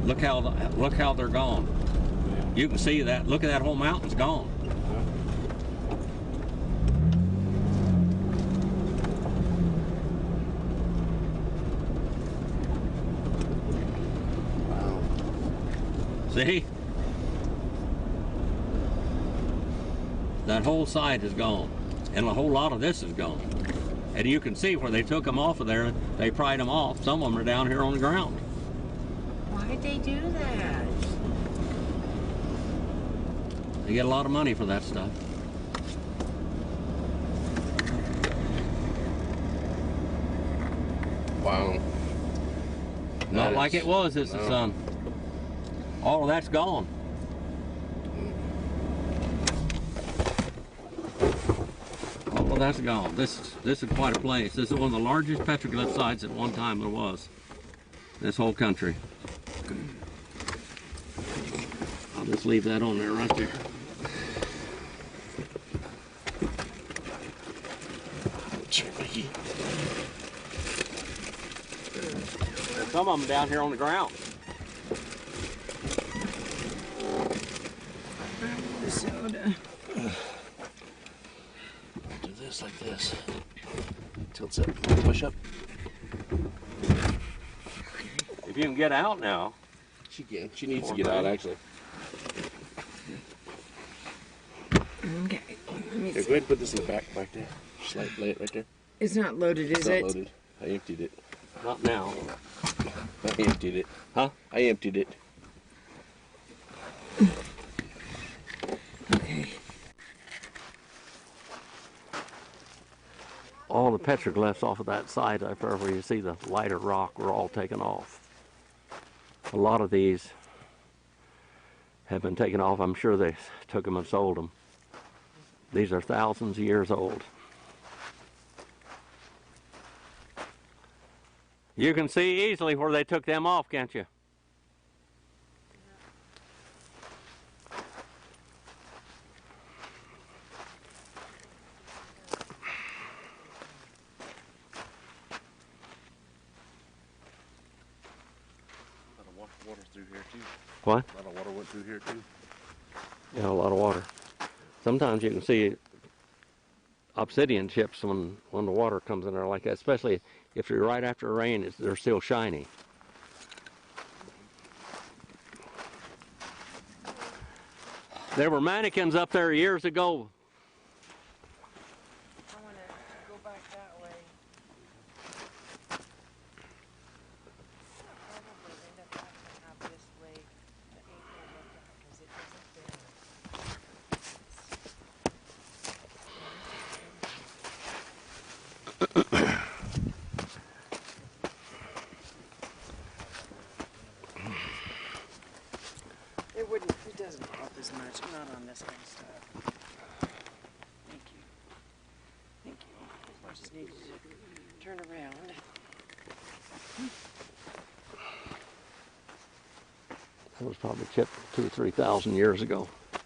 Look how they're gone. You can see that. Look at that whole mountain's gone. wow. See? That whole side is gone. And a whole lot of this is gone. And you can see where they took them off of there. They pried them off. Some of them are down here on the ground. Why'd they do that? They get a lot of money for that stuff. Wow. Not like it was, it's the sun. All of that's gone. All of that's gone. This is quite a place. This is one of the largest petroglyph sites at one time there was. This whole country. I'll just leave that on there right there. Some of them down here on the ground. The soda. Do this like this. Tilts up. Push up. If you can get out now. She can. She needs to get out, actually. Okay. Here, go ahead and put this in the back there. Just lay it right there. It's not loaded, is It's it? not loaded. I emptied it. Not now. I emptied it. Huh? I emptied it. Okay. All the petroglyphs off of that side, up there where you see the lighter rock, were all taken off. A lot of these have been taken off. I'm sure they took them and sold them. These are thousands of years old. You can see easily where they took them off, can't you? Water through here too. What? A lot of water went through here too. Yeah, a lot of water. Sometimes you can see obsidian chips when the water comes in there like that, especially if you're right after a rain, they're still shiny. There were mannequins up there years ago. I want to go back that way. Probably end up having to have this way the ankle look at because it doesn't fit. It doesn't pop as much, not on this kind of stuff. Thank you. Thank you. I just need to turn around. That was probably chipped 2,000 or 3,000 years ago. Oh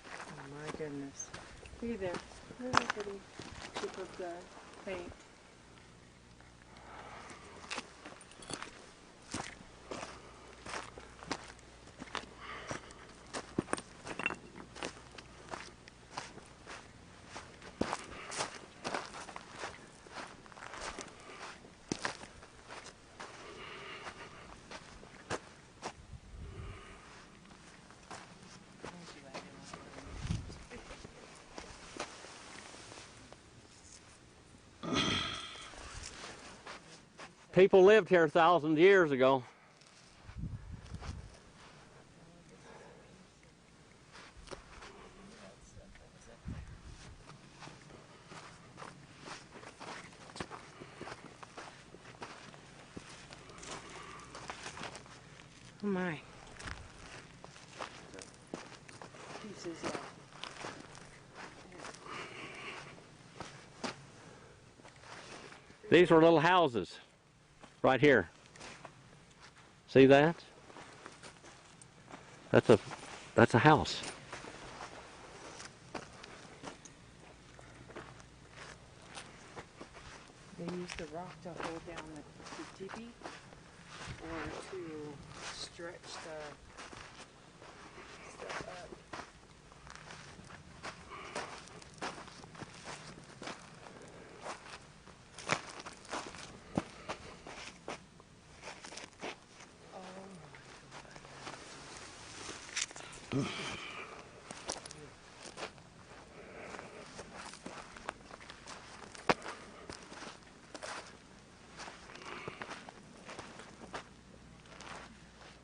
my goodness. Look at there. Look at the pretty chip of the paint. People lived here thousands of years ago. Oh my. Pieces of. These were little houses right here. See that? That's a house. They use the rock to hold down the teepee or to stretch the stuff up.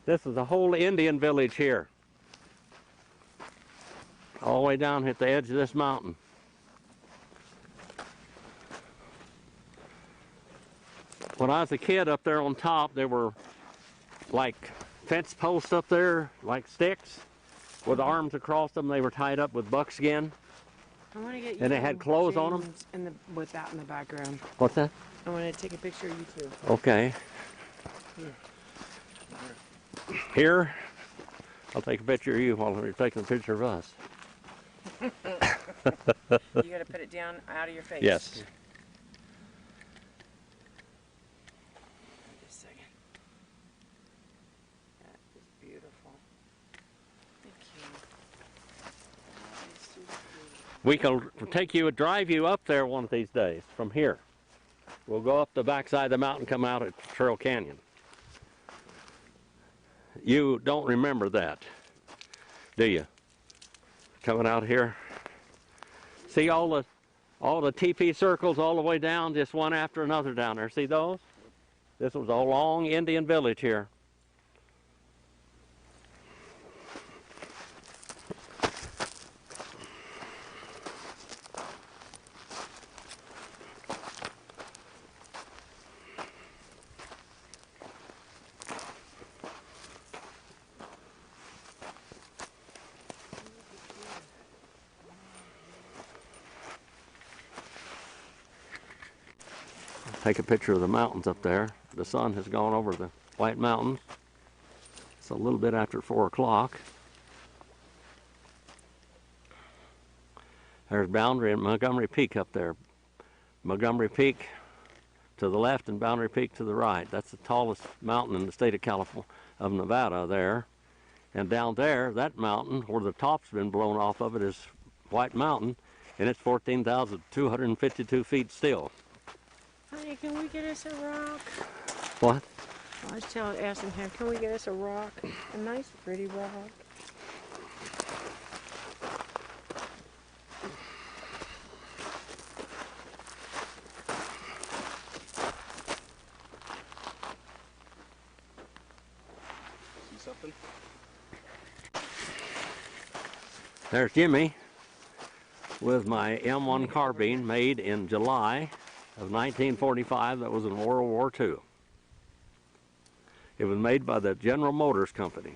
This is the whole Indian village here. All the way way down at the edge of this mountain. When I was a kid up there on top, there were like fence posts up there, like sticks, with arms across them. They were tied up with buckskin. I want to get you And they had clothes on 'em? James with that in the background. What's that? I want to take a picture of you too. Okay. Here? I'll take a picture of you while you're taking a picture of us. You got to put it down out of your face. Yes. Just a second. That is beautiful. Thank you. We can drive you up there one of these days from here. We'll go up the backside of the mountain, come out at Trail Canyon. You don't remember that, do you? Coming out here. See all the teepee circles all the way down, just one after another down there. See those? This was a long Indian village here. Take a picture of the mountains up there. The sun has gone over the White Mountains. It's a little bit after 4 o'clock. There's Boundary and Montgomery Peak up there. Montgomery Peak to the left and Boundary Peak to the right. That's the tallest mountain in the state of California, of Nevada there. And down there, that mountain, where the top's been blown off of it, is White Mountain, and it's 14,252 feet still. Honey, can we get us a rock? What? I was asking him, can we get us a rock? A nice, pretty rock. See something? There's Jimmy with my M1 carbine made in July of 1945. That was in World War II. It was made by the General Motors Company.